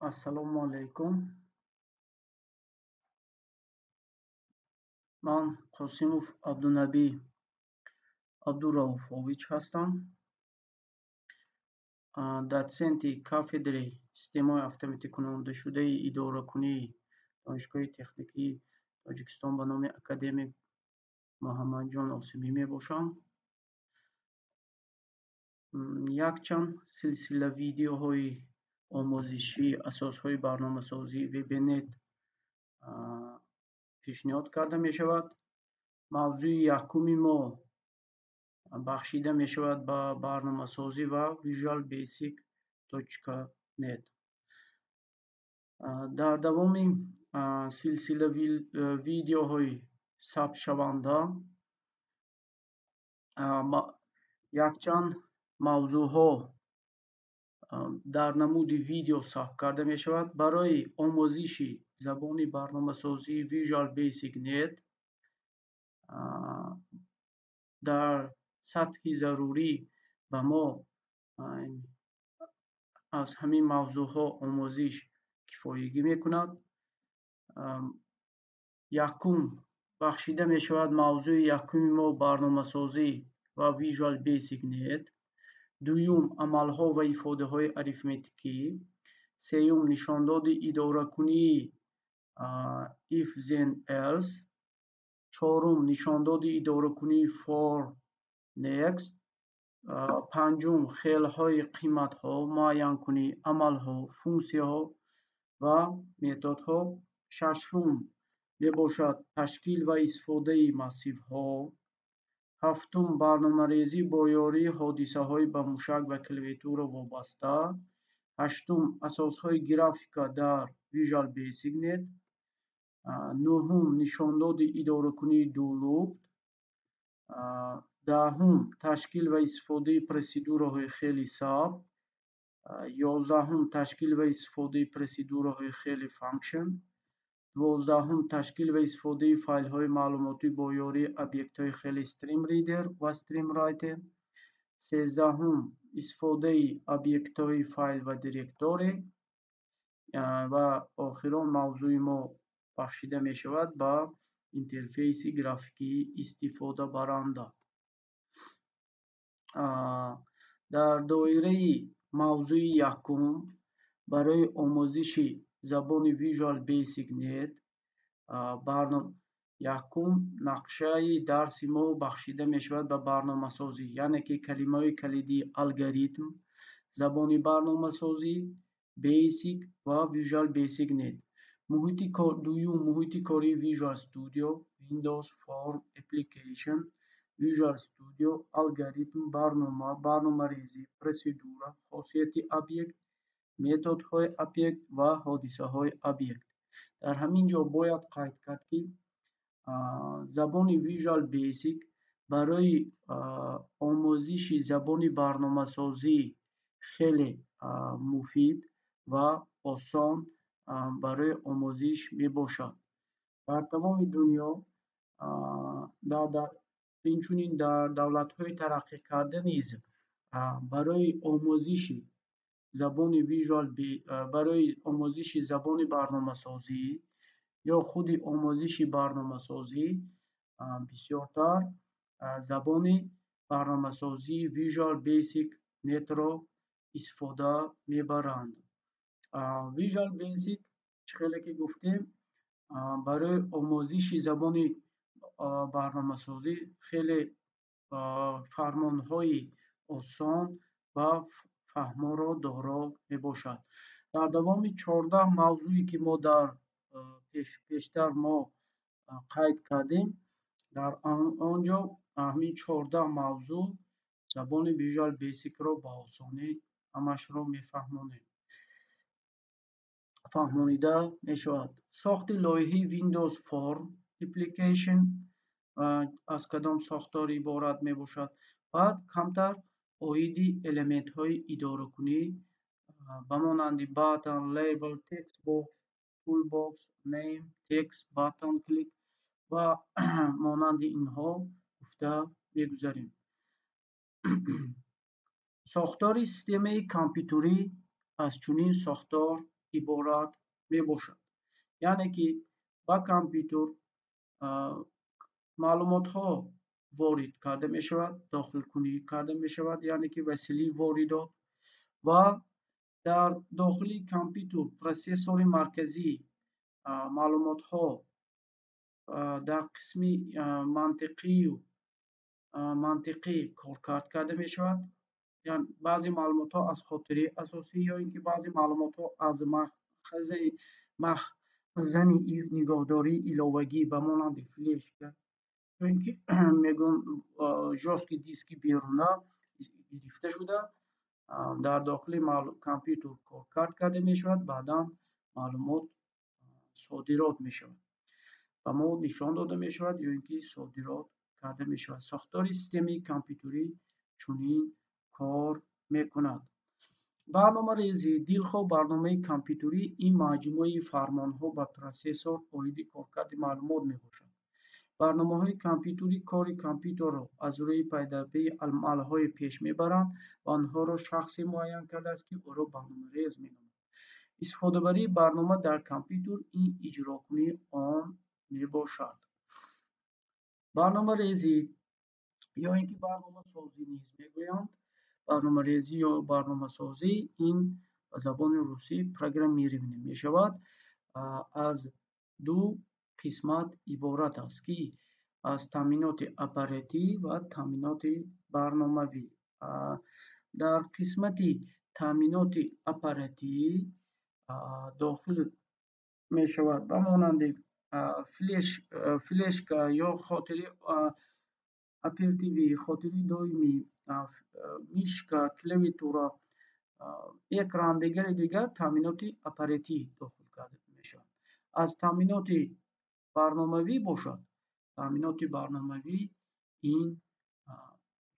Assalomu alaykum. Man Qosimov Abdunabiy Abduraufovich ҳастам. Дотсенти кафедраи системаҳои автоматикунандашудаи идоракунии Донишгоҳи техникии Тоҷикистон ба номи академик Муҳаммадҷон Осимӣ мебошам. Якчанд силсила видеоҳои омӯзишӣ асосҳои барномасозӣ вебинет пешниҳод карда мешавад. Мавзӯи якуми мо бахшида мешавад ба барномасозӣ ва visualbasic.net. Дар давоми силсила видеоҳои сабтшаванда якчанд мавзӯъҳо дар намуди видео сабт карда мешавад. Барои омӯзиши забони барномасозии visualbasic.net дар сатҳи зарурӣ ба мо аз ҳамин мавзӯъҳо омӯзиш кифоягӣ мекунад. Якум бахшида мешавад мавзӯи якуми мо барномасозӣ ва visualbasic.net. Дуюм амалҳо ва ифодаҳои арифметикӣ. Сеюм нишондоди идоракунии if then else. Чорум нишондоди идоракунии for next. Панҷум хелҳои қиматҳо, муайянкунӣ, амалҳо, функсияҳо ва методҳо. Шашум мебошад ташкил ва истифодаи массивҳо. ҳафтум барномарезӣ бо ёрии ҳодисаҳои ба мушак ва клавиатура вобаста. ҳаштум асосҳои графика дар visualbasic.net. нӯҳум нишондоди идоракунии дулубт. даҳум ташкил ва истифодаи процедураҳои хели сабт. ёздаҳум ташкил ва истифодаи процедураҳои хели function. дувоздаҳум ташкил ва истифодаи файлҳои маълумотӣ бо ёрии объектҳои хели streamreader ва streamwriter. сездаҳум истифодаи объектҳои файл ва директорӣ. ва охирон мавзӯи мо бахшида мешавад ба интерфейси графикии истифодабаранда. Дар доираи мавзӯи якум барои омӯзиши забони visualbasic.net якум нақшаи дарси мо бахшида мешавад ба барномасозӣ, яъне ки калимаҳои калидии алгоритм, забони барномасозӣ, basic ва visualbasic.net. Дуюм муҳити кории Visual Studio, Windows Form Application, Visual Studio, алгоритм, барнома, барномарезӣ, процедура, хосияти объект, методҳои объект ва ҳодисаҳои объект. Дар ҳамин ҷо бояд қайд кард, ки забони visualbasic барои омӯзиши забони барномасозӣ хеле муфид ва осон барои омӯзиш мебошад. Дар тамоми дунё инчунин дар давлатҳои тараққикарда низ барои омӯзиши забони барномасозӣ ё худи омӯзиши барномасозӣ бисёртар забони барномасозии visualbasic.net-ро истифода мебаранд. Visualbasic чхеле ки гуфтем барои омӯзиши забони барномасозӣ хеле фармонҳои осон ва фаҳморо доро мебошад. Дар давоми 14 мавзӯи ки мо дар пештар қайд кардем, дар он ҷо ҳамин 14 мавзӯъ забони visualbasic-ро ба осонӣ ҳамашро фаҳмонида мешавад. Сохти лоиҳаи Windows Form Application аз кадом сохтор иборат мебошад. Баъд камтар оиди элементҳои идоракунӣ ба монанди button, label, text box, toolbox, name, text, button click ва монанди инҳо гуфта мегузарем. Сохтори системаи компютери аз чунин сохтор иборат мебошад. яъне ки ба компютер маълумотҳо ворид карда мешавад, дохилкунӣ карда мешавад, яъне ки василаи воридот, ва дар дохили компютер процессори марказӣ маълумотҳо дар қисми мантиқӣ коркард карда мешавад. яъне баъзе маълумотҳо аз хотираи асосӣ ё ин ки баъзе маълумотҳо аз махзани нигоҳдории иловагӣ ба монанди флешка ё ин ки мегӯянд жёсткии диски беруна гирифта шуда дар дохили компютер коркард карда мешавад, баъдан маълумот содирот мешавад, ба мо нишон дода мешавад ё ин ки содирот карда мешавад. сохтори системаи компютерӣ чунин кор мекунад. барномарезӣ дилхоҳ барномаи компютерӣ ин маҷмӯаи фармонҳо ба процессор оиди коркарди маълумот мебошад. барномаҳои компютерӣ кори компютерро аз рӯи пайдабии амалҳое пеш мебаранд ва онҳоро шахсе муайян кардааст ки ӯро барномарез меномад. истифодабарии барнома дар компютер ин иҷрокунии он мебошад. барномарезӣ ё ин ки барномасозӣ низ мегӯянд. барномарезӣ ё барномасозӣ ин ба забони русӣ программирование мешавад. аз ду қисмат иборат аст ки аз таъминоти оперативӣ ва таъминоти барномавӣ. дар қисмати таъминоти оперативӣ дохил мешавад ба монанди флешка ё хотираи оперативӣ, хотираи доимӣ, мишка, клавиатура, экран, дигари дигар таъминоти оперативӣ дохил карда мешавад. аз таъминоти барномавӣ бошад. таъминоти барномавӣ ин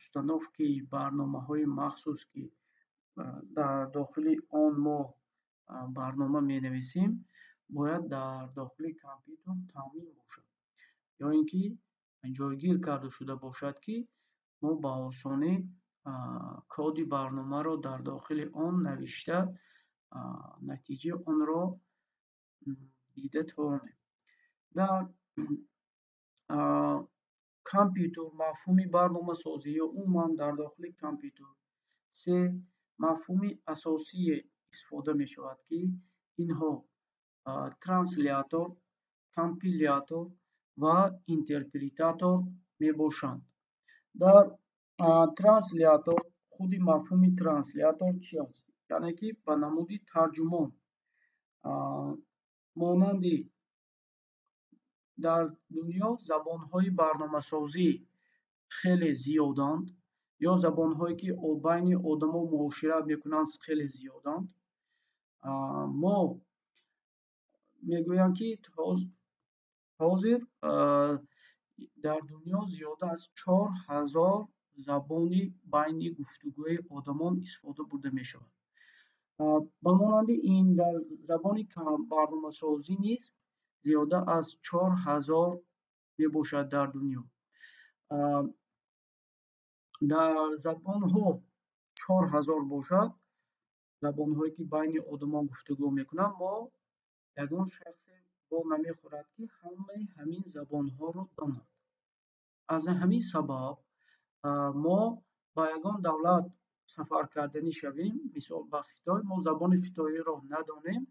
установкаи барномаҳои махсус ки дар дохили он мо барнома менависем бояд дар дохили компютер таъмин бошад ё ин ки ҷойгир карда шуда бошад ки мо ба осонӣ коди барномаро дар дохили он навишта натиҷаи онро дида тавонем. дар компютер мафҳуми барномасозӣ ё умуман дар дохили компютер се мафҳуми асосие истифода мешавад ки инҳо транслятор, компилятор ва интерпретатор мебошанд. дар транслятор худи мафҳуми транслятор чӣ аст? яъне ки ба намуди тарҷумон монанди дар дунё забонҳои барномасозӣ хеле зиёданд ё забонҳое ки байни одамо муошират мекунанд хеле зиёданд. мо мегӯям ки ҳозир дар дунё зиёда аз 4000 забони байни гуфтугӯи одамон истифода бурда мешавад. ба монанди ин дар забони барномасозӣ низ зиёда аз 4000 мебошад дар дунё. дар забонҳо 4000 бошад, забонҳое ки байни одамон гуфтугӯ мекунанд, мо ягон шахсе бо намехӯрад ки ҳамаи ҳамин забонҳоро донад. аз ҳамин сабаб мо ба ягон давлат сафаркарданӣ шавем, мисол ба Хитой, мо забони хитоиро надонем,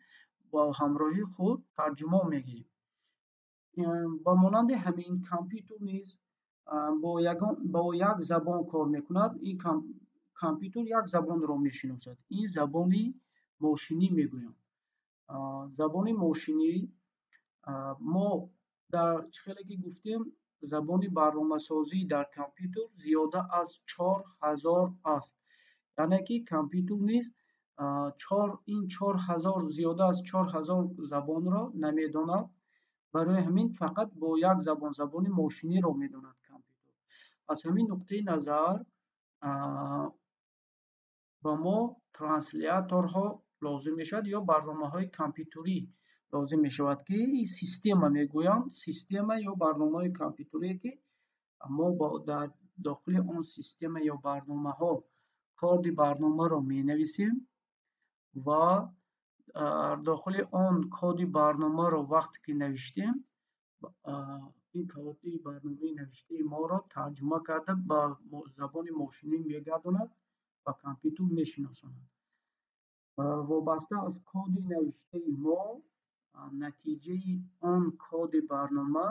бо ҳамроҳи худ тарҷумон мегирем. ба монанди ҳамин компютер низ бо як забон кор мекунад. ин компютер як забонро мешиносад. ин забони мошинӣ мегӯянд. забони мошинӣ мо дар хеле ки гуфтем забони барномасозӣ дар компютер зиёда аз 4000 аст. яъне ки компютер низ ин 4000 зиёда аз 4000 забонро намедонад. барои ҳамин фақат бо як забон, забони мошиниро медонад компютер. аз ҳамин нуқтаи назар ба мо трансляторҳо лозим мешавад ё барномаҳои компютерӣ лозим мешавад ки система мегӯянд. система ё барномаҳои компютерие ки мо дар дохили он система ё барномаҳо коди барномаро менависем ва дар дохили он коди барномаро вақте ки навиштем, ин коди барномаи навиштаи моро тарҷума карда ба забони мошинӣ мегардонад ва компютер мешиносонад. Вобаста аз коди навиштаи мо, натиҷаи он коди барнома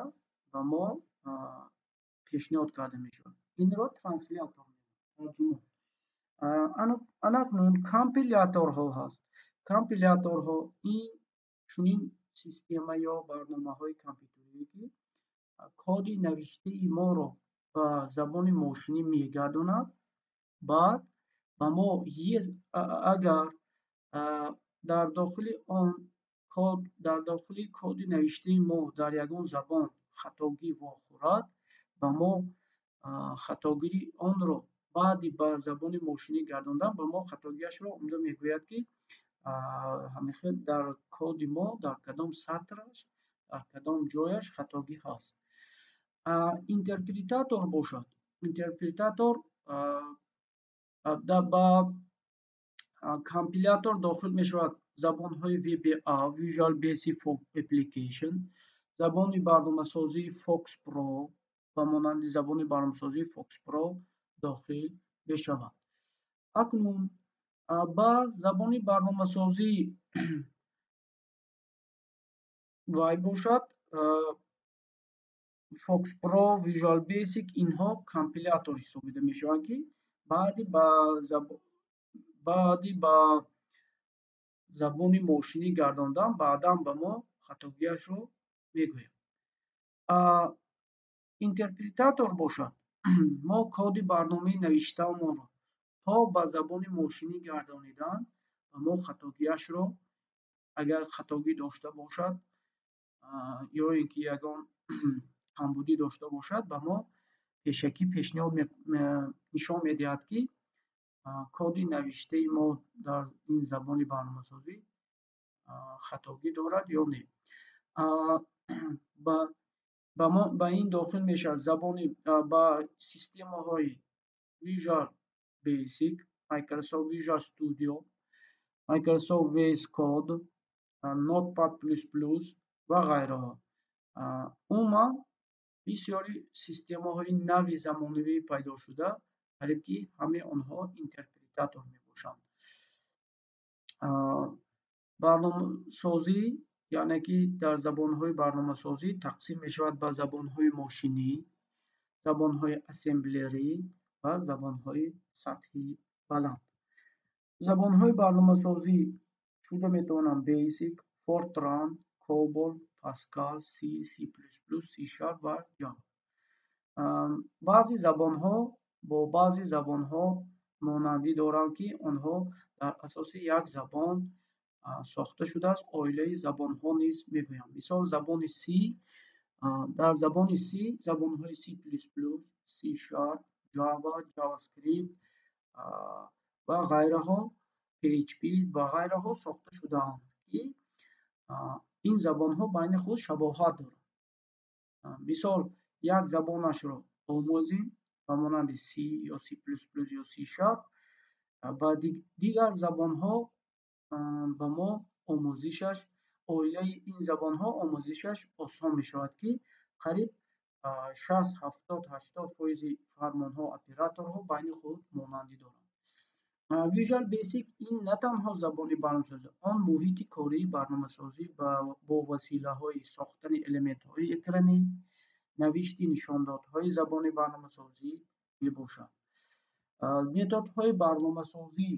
ба мо пешниҳод карда мешавад. Инро транслятор тарҷума. Анакнун компиляторҳо ҳаст. Компиляторҳо ин чунин система ё барномаҳои компютерие ки коди навиштаи моро ба забони мошинӣ мегардонад. Баъд ба мо агар дар дохили коди навиштаи мо дар ягон забон хатогӣ вохӯрад, ба мо хатогири онро баъди ба забони мошинӣ гардондан ба мо хатогиашро омода мегӯяд ки ҳамихел дар коди мо дар кадом сатраш, дар кадом ҷояш хатогӣ ҳаст. Интерпретатор бошад. Интерпретатор ба компилятор дохил мешавад забонҳои VBA, Visual Basic Application, забони барномасозии Fox Pro ва монанди забони барномасозии Fox Pro дохил мешавад. Акнун ба забони барномасозии вай бошад, Fox Pro, Visual Basic, инҳо компилятор ҳисобида мешаванд ки баъди ба забони мошинӣ гардондан баъдан ба мо хатогиашро мегӯяд. Интерпретатор бошад. Мо коди барномаи навиштаамонро то ба забони мошинӣ гардонидан ба мо хатогиашро, агар хатогӣ дошта бошад ё ин ки ягон камбудӣ дошта бошад, ба мо пешакӣ пешниҳод нишон медиҳад ки коди навиштаи мо дар ин забони барномасозӣ хатогӣ дорад ё не. Ба ин дохил мешавад забони ба системаҳои Visual Basic, Microsoft Visual Studio, Microsoft VS Code, Notepad++ ва ғайраҳо. Умуман бисёри системаҳои нави замонавӣ пайдо шуда, қариб ки ҳамаи онҳо интерпретатор мебошанд. Барномасозӣ, яъне ки дар забонҳои барномасозӣ тақсим мешавад ба забонҳои мошинӣ, забонҳои ассемблерӣ ва забонҳои сатҳии баланд. Забонҳои барномасозӣ шуда метавонанд Basic, Fortran, COBOL, Pascal, C, C++, C# ва Java. баъзе забонҳо бо баъзе забонҳо монандӣ доранд ки онҳо дар асоси як забон сохта шудааст, оилаи забонҳо низ мегӯянд. Мисол забони C, дар забони C забонҳои C++, C#, Java, JavaScript ва ғайраҳо, PHP ва ғайраҳо сохта шудаанд ки ин забонҳо байни худ шабоҳат доранд. Мисол як забонашро омӯзем ба монанди C ё C++ ё C#, ба дигар забонҳо ба мо омӯзишаш, оилаи ин забонҳо омӯзишаш осон мешавад ки қариб 60-70-80% фармонҳо, операторҳо байни худ монандӣ доранд. Visual Basic ин на танҳо забони барномасозӣ, он муҳити кории барномасозӣ бо василаҳои сохтани элементҳои экранӣ, навишти нишондодҳои забони барномасозӣ мебошад. Методҳои барномасозӣ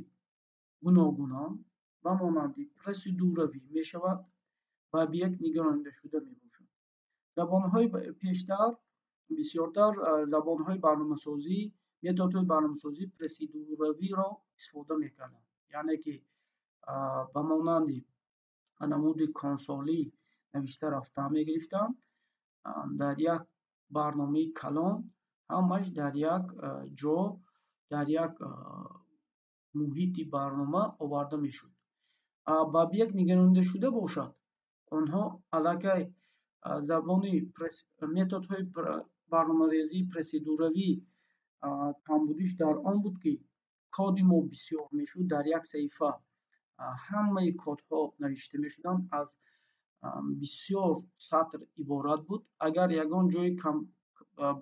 гуногунанд ба монанди процедуравӣ мешавад ва объект нигаронида шуда мебошад. Забонҳои пештар, бисёртар забонҳои барномасозӣ, методҳои барномасозӣ процедуравиро истифода мекарданд. Яъне ки ба монанди намуди консолӣ навишта рафта мегирифтанд, дар як барномаи калон ҳамаш дар як ҷо, дар як муҳити барнома оварда мешуд. Ба объект нигаронида шуда бошад, онҳо аллакай забони методҳои барномарезии процедуравӣ камбудиш дар он буд ки коди мо бисёр мешуд дар як саҳифа ҳамаи кодҳо навишта мешуданд, аз бисёр сатр иборат буд. Агар ягон ҷои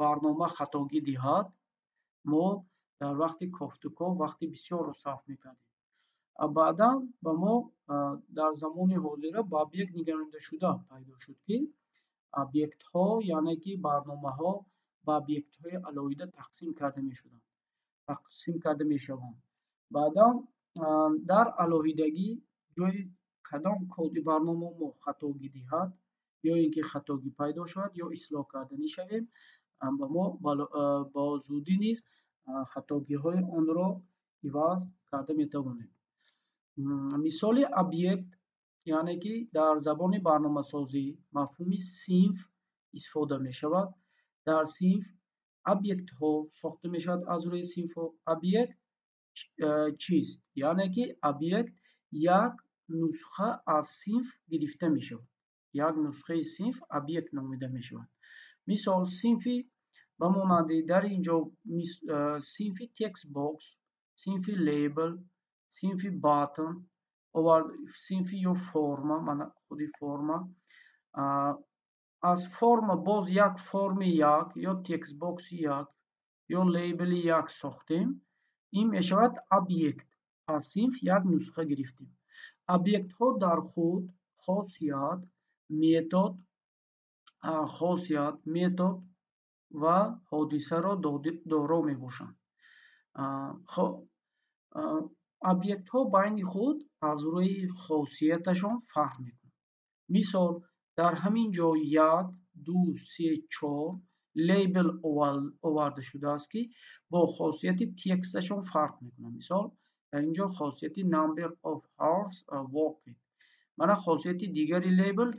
барнома хатогӣ диҳад, мо дар вақти кофтуко вақти бисёрро сарф мекардем. Баъдан ба мо дар замони ҳозира ба объект нигаронидашуда пайдо шуд, ки объектҳо яъне ки барномаҳо ба объектҳои алоҳида тақсим карда мешаванд. Баъдан дар алоҳидагӣ ҷои кадом коди барнома мо хатогӣ диҳад ё ин ки хатогӣ пайдо шавад ё ислоҳ карданӣ шавем, ба мо ба зудӣ низ хатогиҳои онро иваз карда метавонем. Мисоли объект яъне ки дар забони барномасозӣ мафҳуми синф истифода мешавад. Дар синф объектҳо сохта мешавад аз рӯи синфҳо. Объект чист? Яъне ки объект як нусха аз синф гирифта мешавад. Як нусхаи синф объект номида мешавад. Мисол синфи ба монанди дар инҷо синфи текстбокс, синфи лейбл, синфи баттон, синфи ё форма, мана худи форма. Аз форма боз як форми як ё текстбокси як ё лейбли як сохтем. Ин мешавад объект. Аз синф як нусха гирифтем. Объектҳо дар худ хосият, метод ва ҳодисаро доро мебошанд. Объектҳо байни худ аз рӯи хосияташон фарқ мекунанд. Мисол дар ҳамин ҷо 1, 2, 3, 4 лейбл оварда шудааст, ки бо хосияти тексташон фарқ мекунанд. Мисол дар инҷо хосияти number of hours worked. Мана хосияти дигари лейбл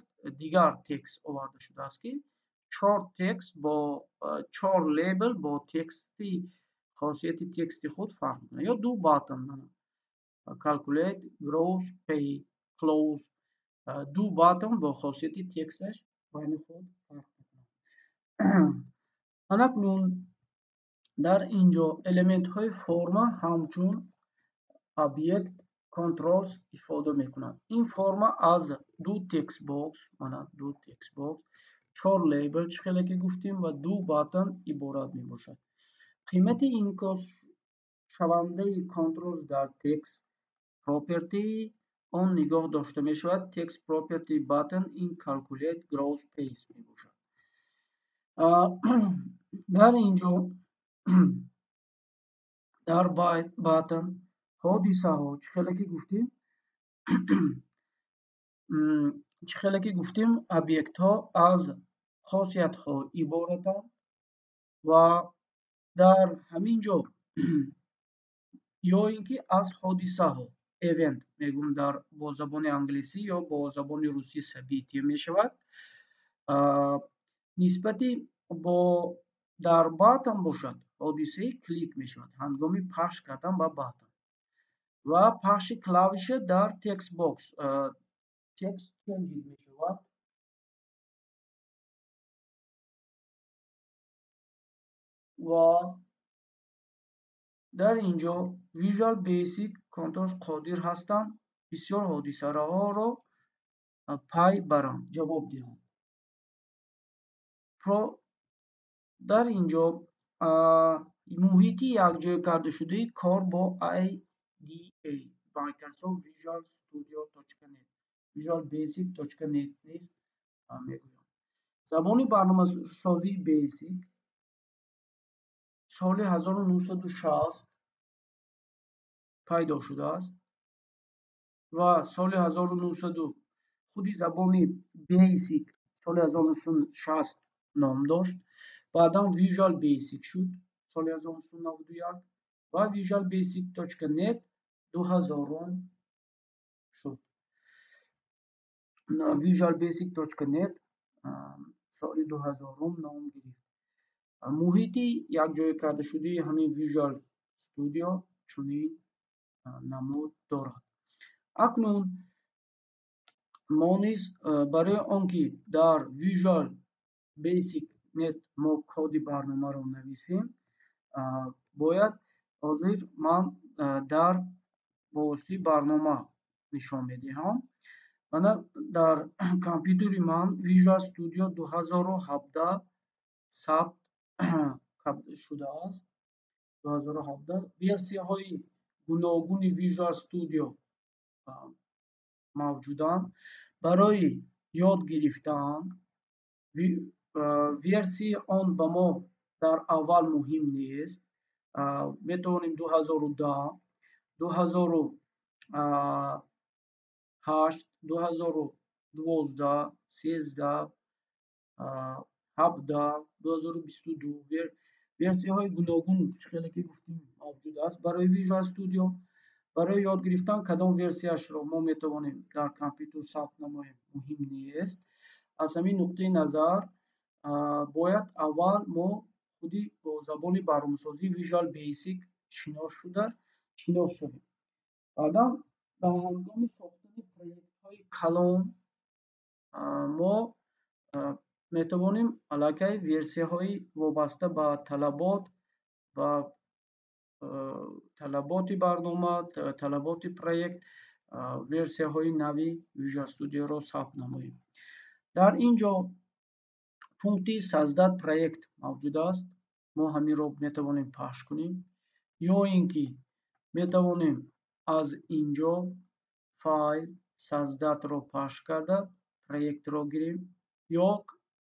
дигар текст оварда шудааст, ки 4 лейбл бо тексти хосияти тексти худ фарқ мекунанд. Ё 2 button, calculate, gross, pay, close. 2 button бо хосияти тексташ байни худ фарқ мекунанд. Анакнун дар инҷо элементҳои форма ҳамчун объект controls истифода мекунанд. Ин форма аз 2 текстбокс, 4 лейбл чӣ хеле ки гуфтем ва 2 button иборат мебошад. қимати инъикосшавандаи controls дар text property он нигоҳ дошта мешавад. Text property button ин calculate, gross, paste мебошад. дар инҷо дар button ҳодисаҳо чӣ хеле ки гуфтем объектҳо аз хосиятҳо иборатанд ва дар ҳамин ҷо ё ин ки аз ҳодисаҳо event мегӯем бо забони англисӣ ё бо забони русӣ собития мешавад. Нисбати бо дар button бошад ҳодисаи клик мешавад ҳангоми пахш кардан ба button ва пахши клавиша дар текстбокс текст change мешавад. ва дар инҷо Visual Basic Controls қодир ҳастанд бисёр ҳодисаҳоро пай баранд, ҷавоб диҳанд. дар инҷо муҳити якҷоякардашудаи кор бо IDE Microsoft Visual Studio.net visualbasic.net низ мегӯям. Забони барномасозии Basic соли 1960 пайдо шудааст ва соли 1900 худи забони Basic соли 1960 ном дошт. Баъдан Visual Basic шуд соли 1991 ва visualbasic.net 2000 шуд. visualbasic.net соли 2000 ном гирифт. муҳити якҷоякардашудаи ҳамин Visual Studio чунин намуд дорад. Акнун мо низ барои он ки дар Visual Basic.net мо коди барномаро нависем, бояд ҳозир ман дар бо воситаи барнома нишон медиҳам. Мана дар компютери ман Visual Studio 2017 сабт шудааст. 2017 версияҳои гуногуни Visual Studio мавҷуданд. Барои ёд гирифтан версияи он ба мо дар аввал муҳим нест. Метавонем 2010, 2008, 2012, 13, 17, 2022 версияҳои гуногун хеле ки гуфтем мавҷуд аст. Барои Visual Studio барои ёд гирифтан кадом версияшро мо метавонем дар компютер сабт намоем муҳим нест. Аз ҳамин нуқтаи назар бояд аввал мо худи бо забони барномасозии Visual Basic шинос шавем. Баъдан дар ҳангоми сохтани проектҳои калон мо метавонем аллакай версияҳои вобаста ба талаботи барнома, талаботи проект, версияҳои нави Visual Studioро сабт намоем. Дар ин ҷо пункти Саздад проект мавҷуд аст. Мо ҳаминро метавонем пахш кунем, ё ин ки метавонем аз ин ҷо файл Саздадро пахш карда проектро гирем, ё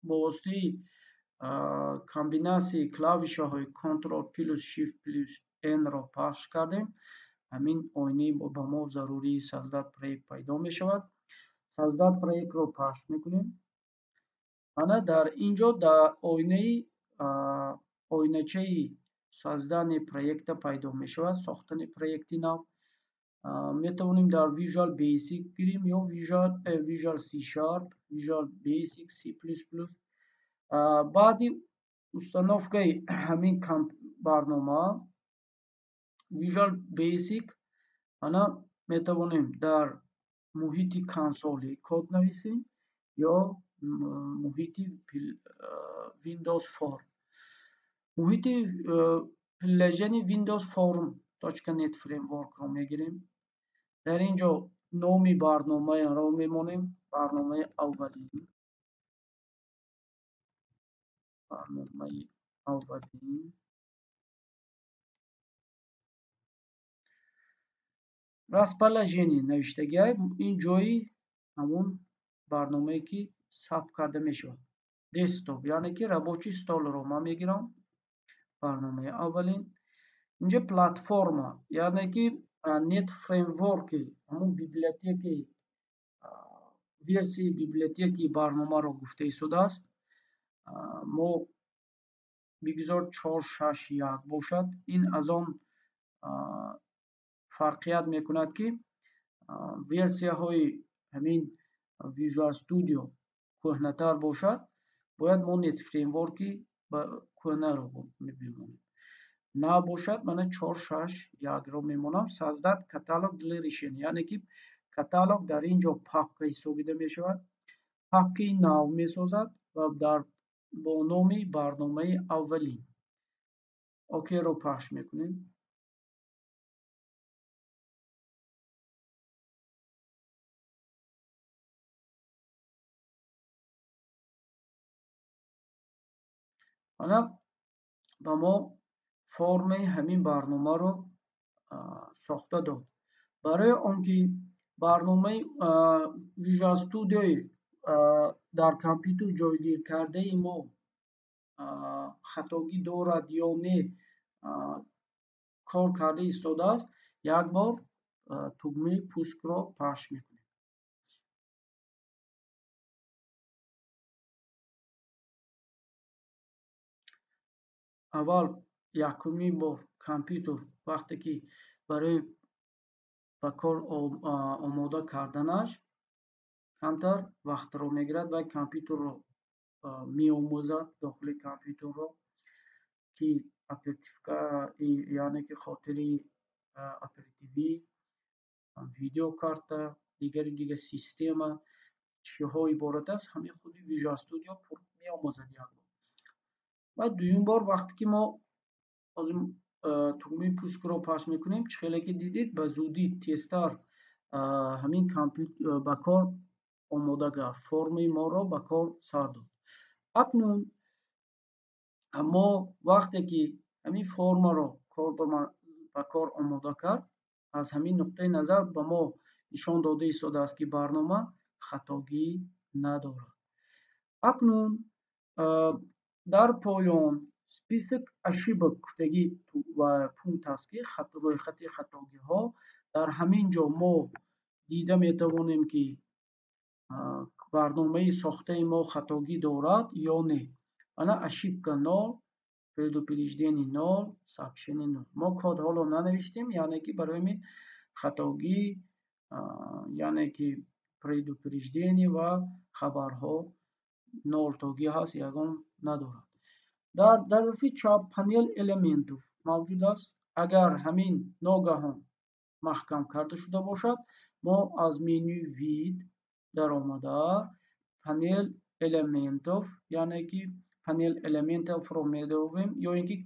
бо воситаи комбинасияи клавишаҳои Ctrl + Shift + N-ро пахш кардем. ҳамин ойнаи ба мо зарурии Саздад проект пайдо мешавад. Саздад проектро пахш мекунем. Мана дар ин ҷо дар ойначаи саздани проекта пайдо мешавад. Сохтани проекти нав метавонем дар Visual Basic гирем ё Visual C#, Visual Basic, C++. баъди установкаи ҳамин барнома Visual Basic мана метавонем дар муҳити консоли код нависем ё муҳити Windows Form. муҳити пиллежани Windows Form.net фреймворкро мегирем. дар ин ҷо номи барномаро мемонем. Барномаи аввалин. Расположение навиштагиай. ин ҷои ҳамун барномае ки сабт карда мешавад. Десктоп яъне ки рабочий столро ман мегирам. Барномаи аввалин. инҷа платформа яъне ки net фреймворки ҳамун библиотекаи версияи библиотекаи барномаро гуфта истодааст. мо бигузор 461 бошад. ин аз он фарқият мекунад ки версияҳои ҳамин Visual Studio кӯҳнатар бошад. бояд мо net фреймворки кӯҳнаро бимонем. набошад мана 461ро мемонам. Саздад Catalog Declaration яъне ки каталог дар ин ҷо папка ҳисобида мешавад. папкаи нав месозад ва бо номи барномаи аввалин. окейро пахш мекунем. мана ба мо формаи ҳамин барномаро сохта дод. барои он ки барномаи Visual Studio дар компютер ҷойгир кардаи мо хатогӣ дорад ё не кор карда истодааст, як бор тугмаи пускро пахш мекунем. аввал якумин бор компютер вақте ки барои ба кор омода карданаш камтар вақтро мегирад ва компютерро меомӯзад. дохили компютерро ки оперативка яъне ки хотири оперативӣ, видеокарта, дигар система чиҳо иборат аст, ҳамин худи Visual Studio меомӯзад як бор. ва дуюм бор вақте ки мо тугмаи пускро пахш мекунем, чӣ хеле ки дидед ба зудӣ тезтар ҳамин ба кор омода кард, формаи моро ба кор сар дод. Акнун мо вақте ки ҳамин формаро ба кор омода кард, аз ҳамин нуқтаи назар ба мо нишон дода истодааст, ки барнома хатогӣ надорад. Акнун дар поён список ошибок гуфтагӣ пункт аст, ки рӯйхати хатогиҳо. Дар ҳамин ҷо мо дида метавонем, ки барномаи сохтаи мо хатогӣ дорад ё не. Ана ошибка 0, предупреждение 0, сообщение 0. Мо кодҳоро нанавиштем, яъне ки барои ҳамин хатогӣ, яъне ки предупреждение ва хабарҳо 0 тоги ҳаст, ягон надорад. Дар тарафи чап панел элементов мавҷуд аст. Агар ҳамин ногаҳон маҳкам карда шуда бошад, мо аз менюи вид даромада панел элементов, яъне ки панел элементовро медовем, ё ин ки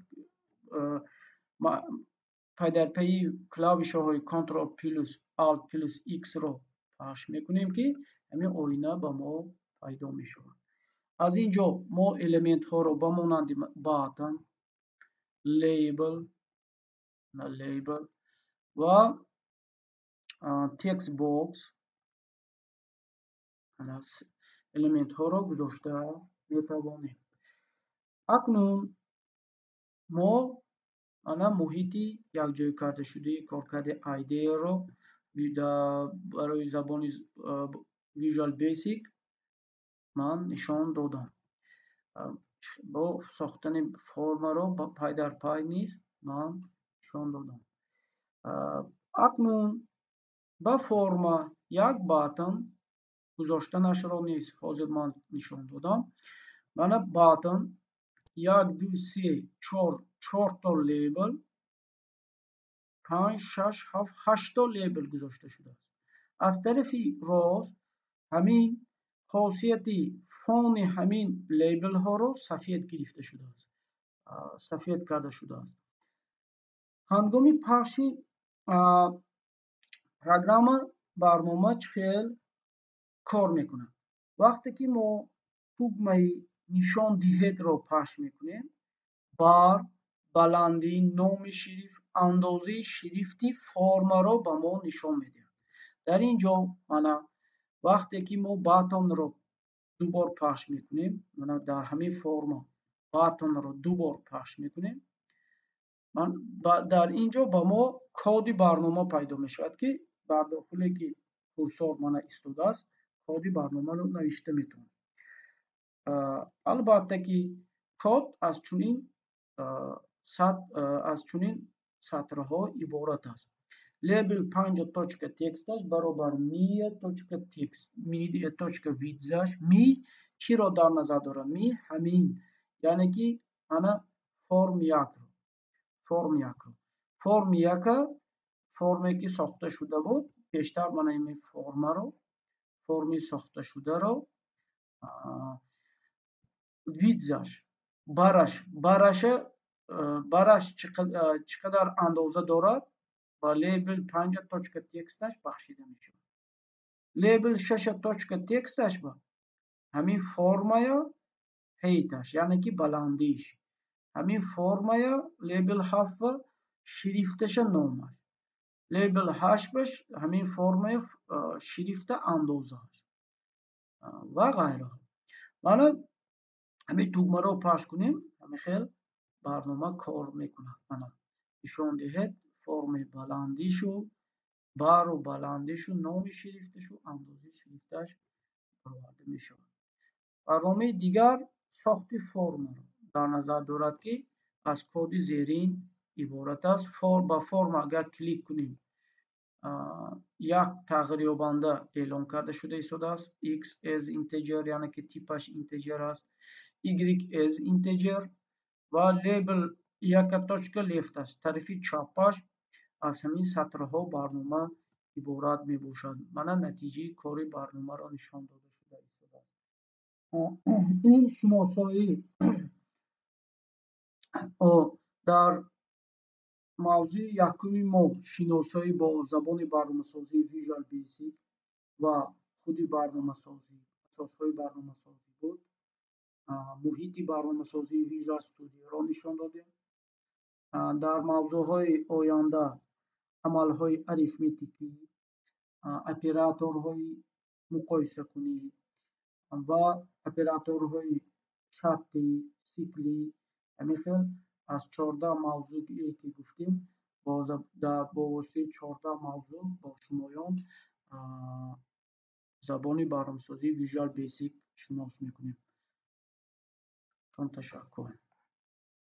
пайдарпайи клавишаҳои Ctrl плюс Alt плюс X-ро пахш мекунем, ки ҳамин оина ба мо пайдо мешавад. Аз ин ҷо мо элементҳоро ба монанди button, label ва text box элементҳоро гузошта метавонем. Акнун мо муҳити якҷоякардашудаи коркарди IDEро барои забони Visual Basic ман нишон додам. бо сохтани формаро пай дар пай низ ман нишон додам. Акнун ба форма як баттон гузоштанашро низ ҳозир ман нишон додам. Мана баттон 1, 2, 3, 4 то лейбл, 5, 6, 7, 8 то лейбл гузошта шудааст. Аз тарафи рост ҳамин хосияти фони ҳамин лейблҳоро сафед гирифта шудааст, сафед карда шудааст. ҳангоми пахши программа барнома чӣ хел кор мекунад? Вақте ки мо тугмаи нишон диҳедро пахш мекунем, бар, баландӣ, номи шрифт, андозаи шрифти формаро ба мо нишон медиҳад. Дар ин ҷо мана вақте ки мо баттонро дубор пахш мекунем, мана дар ҳамин форма баттонро дубор пахш мекунем, дар ин ҷо ба мо коди барнома пайдо мешавад, ки дар дохиле ки курсор мана истодааст, коди барномаро навишта метавонем. Албатта ки код аз чунин сатрҳо иборат аст. Label 5.txt баробар media.txt, media.vidzаш. Mi чиро дар назар дорад? Mi ҳамин, яъне ки ана форм 1-ро. Форм 1 форме ки сохта шуда буд, пештар мана ин формаро, форми сохташударо, видзаш, бараш чӣ қадар андоза дорад, ба label 5.txt бахшида мешавад. Label 6.txt ба ҳамин формая ҳейташ, яъне ки баландиш. ҳамин формая label 7 ба шрифташа номаш. Label 8 ба ҳамин формая шрифта андозааш ва ғайраҳо. Мана ҳамин тугмаро пахш кунем, ҳамин хел барнома кор мекунад. Мана нишон диҳед формаи баландишу, бару баландишу, номи шрифташу, андозаи шрифташ бароварда мешавад. барномаи дигар сохти формаро дар назар дорад, ки аз коди зерин иборат аст. Ба форма агар клик кунем, як тағйирёбанда эълон карда шуда истодааст. X as integer, яъне ки типаш integer аст, Y as integer ва label 1.left аст. тарафи чапаш аз ҳамин сатрҳо барнома иборат мебошад. Мана натиҷаи кори барномаро нишон дода шуда истодааст. ин шиносоӣ дар мавзӯи якуми мо шиносоӣ бо забони барномасозӣ Visual Basic ва худи барномасозӣ, асосҳои барномасозӣ буд. Муҳити барномасозии Visual Studioро нишон додем. Дар мавзӯъҳои оянда амалҳои арифметикӣ, операторҳои муқоисакунӣ ва операторҳои шартӣ, сиклӣ, ҳамин хел аз 14 мавзӯе ки гуфтем, бо воситаи 14 мавзӯъ бо шумоён забони барномасозии Visual Basic шинос мекунем. Ташаккур.